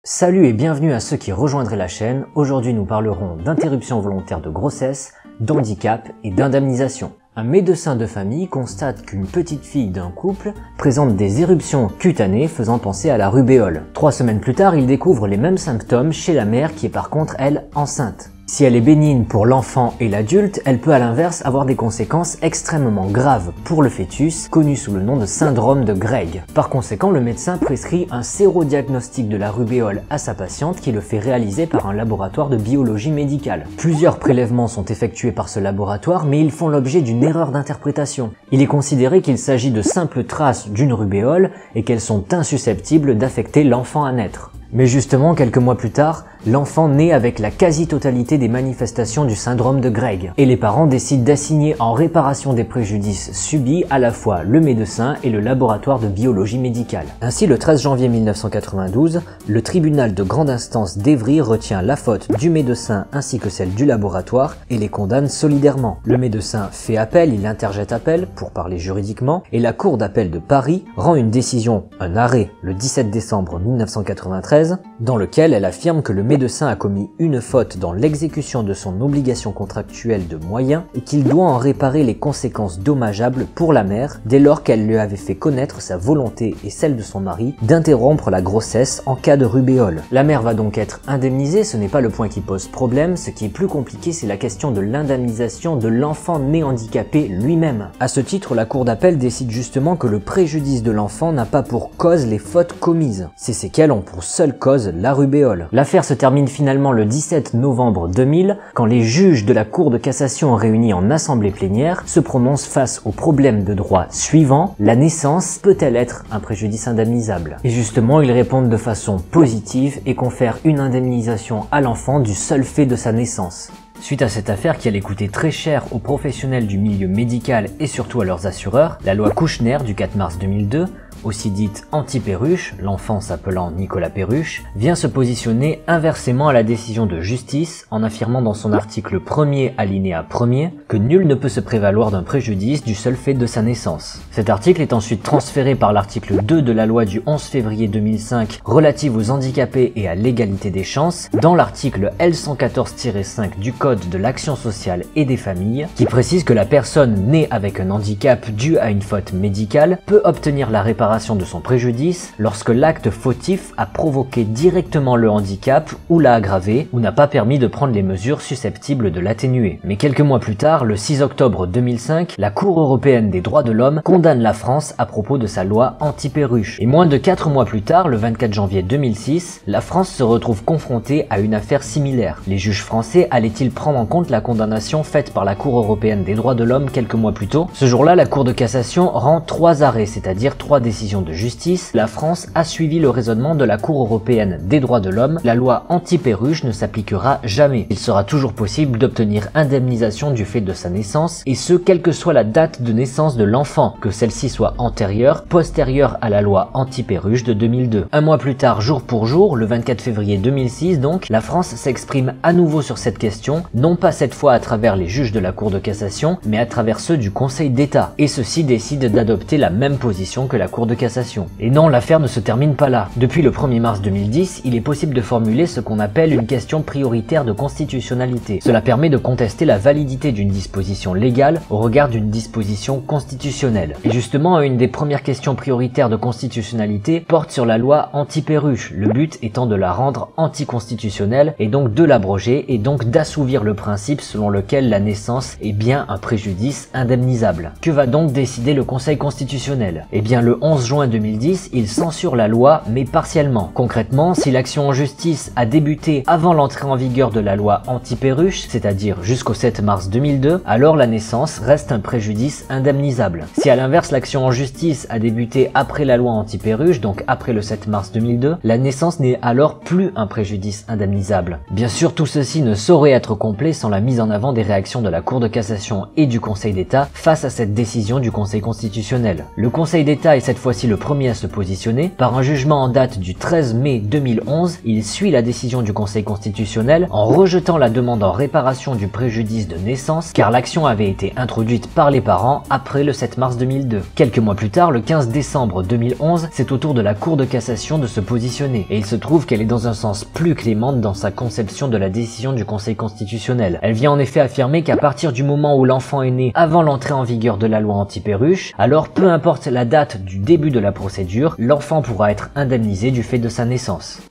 Salut et bienvenue à ceux qui rejoindraient la chaîne. Aujourd'hui nous parlerons d'interruption volontaire de grossesse, d'handicap et d'indemnisation. Un médecin de famille constate qu'une petite fille d'un couple présente des éruptions cutanées faisant penser à la rubéole. 3 semaines plus tard, il découvre les mêmes symptômes chez la mère qui est par contre, elle, enceinte. Si elle est bénigne pour l'enfant et l'adulte, elle peut à l'inverse avoir des conséquences extrêmement graves pour le fœtus, connu sous le nom de syndrome de Greg. Par conséquent, le médecin prescrit un sérodiagnostic de la rubéole à sa patiente qui le fait réaliser par un laboratoire de biologie médicale. Plusieurs prélèvements sont effectués par ce laboratoire, mais ils font l'objet d'une erreur d'interprétation. Il est considéré qu'il s'agit de simples traces d'une rubéole et qu'elles sont insusceptibles d'affecter l'enfant à naître. Mais justement, quelques mois plus tard, l'enfant naît avec la quasi-totalité des manifestations du syndrome de Greg. Et les parents décident d'assigner en réparation des préjudices subis à la fois le médecin et le laboratoire de biologie médicale. Ainsi, le 13 janvier 1992, le tribunal de grande instance d'Évry retient la faute du médecin ainsi que celle du laboratoire et les condamne solidairement. Le médecin fait appel, il interjette appel, pour parler juridiquement, et la Cour d'appel de Paris rend une décision, un arrêt, le 17 décembre 1993, dans lequel elle affirme que le médecin a commis une faute dans l'exécution de son obligation contractuelle de moyens et qu'il doit en réparer les conséquences dommageables pour la mère dès lors qu'elle lui avait fait connaître sa volonté et celle de son mari d'interrompre la grossesse en cas de rubéole. La mère va donc être indemnisée, ce n'est pas le point qui pose problème, ce qui est plus compliqué c'est la question de l'indemnisation de l'enfant né handicapé lui-même. À ce titre, la Cour d'appel décide justement que le préjudice de l'enfant n'a pas pour cause les fautes commises. Ces séquelles ont pour seule cause la rubéole. L'affaire se termine finalement le 17 novembre 2000 quand les juges de la Cour de cassation réunis en assemblée plénière se prononcent face au problème de droit suivant: la naissance peut-elle être un préjudice indemnisable? Et justement, ils répondent de façon positive et confèrent une indemnisation à l'enfant du seul fait de sa naissance. Suite à cette affaire qui allait coûter très cher aux professionnels du milieu médical et surtout à leurs assureurs, la loi Kouchner du 4 mars 2002, aussi dite anti-Perruche, l'enfant s'appelant Nicolas Perruche, vient se positionner inversement à la décision de justice en affirmant dans son article 1er alinéa 1er que nul ne peut se prévaloir d'un préjudice du seul fait de sa naissance. Cet article est ensuite transféré par l'article 2 de la loi du 11 février 2005 relative aux handicapés et à l'égalité des chances dans l'article L114-5 du Code de l'action sociale et des familles qui précise que la personne née avec un handicap dû à une faute médicale peut obtenir la réparation de son préjudice lorsque l'acte fautif a provoqué directement le handicap ou l'a aggravé ou n'a pas permis de prendre les mesures susceptibles de l'atténuer. Mais quelques mois plus tard, le 6 octobre 2005, la Cour européenne des droits de l'homme condamne la France à propos de sa loi anti-Perruche. Et moins de 4 mois plus tard, le 24 janvier 2006, la France se retrouve confrontée à une affaire similaire. Les juges français allaient-ils prendre en compte la condamnation faite par la Cour européenne des droits de l'homme quelques mois plus tôt? Ce jour-là, la Cour de cassation rend 3 arrêts, c'est-à-dire 3 décisions de justice. La France a suivi le raisonnement de la Cour européenne des droits de l'homme. La loi anti-Perruche ne s'appliquera jamais. Il sera toujours possible d'obtenir indemnisation du fait de sa naissance, et ce, quelle que soit la date de naissance de l'enfant, que celle-ci soit antérieure, postérieure à la loi anti-Perruche de 2002. Un mois plus tard, jour pour jour, le 24 février 2006 donc, la France s'exprime à nouveau sur cette question, non pas cette fois à travers les juges de la Cour de cassation, mais à travers ceux du Conseil d'État. Et ceux-ci décident d'adopter la même position que la Cour de cassation. Et non, l'affaire ne se termine pas là. Depuis le 1er mars 2010, il est possible de formuler ce qu'on appelle une question prioritaire de constitutionnalité. Cela permet de contester la validité d'une disposition légale au regard d'une disposition constitutionnelle. Et justement, une des premières questions prioritaires de constitutionnalité porte sur la loi anti-Perruche, le but étant de la rendre anticonstitutionnelle et donc de l'abroger et donc d'assouvir le principe selon lequel la naissance est bien un préjudice indemnisable. Que va donc décider le Conseil constitutionnel? Eh bien, le 11 juin 2010, il censure la loi, mais partiellement. Concrètement, si l'action en justice a débuté avant l'entrée en vigueur de la loi anti-Perruche, c'est-à-dire jusqu'au 7 mars 2002, alors la naissance reste un préjudice indemnisable. Si à l'inverse l'action en justice a débuté après la loi anti-Perruche, donc après le 7 mars 2002, la naissance n'est alors plus un préjudice indemnisable. Bien sûr, tout ceci ne saurait être complet sans la mise en avant des réactions de la Cour de cassation et du Conseil d'État face à cette décision du Conseil constitutionnel. Le Conseil d'État est cette fois fois-ci le premier à se positionner. Par un jugement en date du 13 mai 2011, il suit la décision du Conseil constitutionnel en rejetant la demande en réparation du préjudice de naissance car l'action avait été introduite par les parents après le 7 mars 2002. Quelques mois plus tard, le 15 décembre 2011, c'est au tour de la Cour de cassation de se positionner et il se trouve qu'elle est dans un sens plus clémente dans sa conception de la décision du Conseil constitutionnel. Elle vient en effet affirmer qu'à partir du moment où l'enfant est né avant l'entrée en vigueur de la loi anti-perruche, alors peu importe la date du début de la procédure, l'enfant pourra être indemnisé du fait de sa naissance.